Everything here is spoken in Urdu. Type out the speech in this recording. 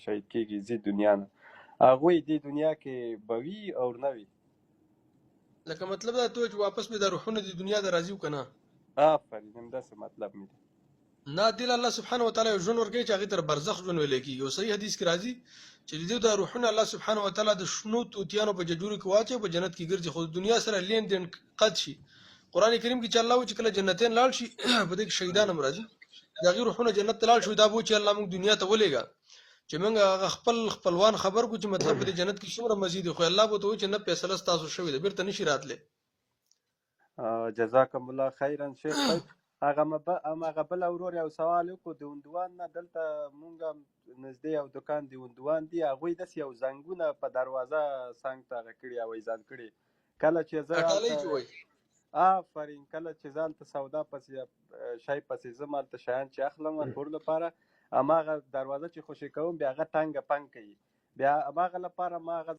شهید کېږي ځي دنیا نه هغوی دې دنیا کې به وي او نه وي لکه مطلب دا ته چې واپس به د روحونه د دنیا ته راځي که نه آفرین همداسې مطلب مې دی نه دې له الله سبحانه وتعالی یو ژوند ورکوي چې هغې ته برزخ ژوند ویلی کېږي یو صحیح حدیث کې راځي چې د دې د روحونه الله سبحانه وتعالی د شنو توتیانو په ججورو کې واچوي په جنت کې ګرځي خو د دنیا سره لین دین قد شي قرآن کریم کې چې الله وایي چې کله جنتین لاړ شي په دې کې شهیدان هم راځي د هغې روحونه جنت ته لاړ شي دا به وایي چې الله موږ دنیا ته ولېږه چې موږ هغه خپل خپلوان خبر کړو چې مطلب په دې جنت کې څومره مزید خو الله به ته وایي چې نه فیصله ستاسو شوې ده بېرته نشي راتلی جزاکم الله خیرا شیخ صاحب هغه بل ورور یو سوال وکړو د هندوان نه دلته مونږ هم نږدې یو دکان د هندوان دي هغوی داسې یو زنګونه په دروازه څنګ ته هغه کړي او ایزان کړي کله چې زه اټالۍ چې وایي آفرین کله چې زه هلته سودا پسې شی پسې ځم هلته شیان چې اخلم کور لپاره هماغه دروازه چې خوشې کوم بیا هغه تنګه پنګ کوي بیا هماغه لپاره ما هغه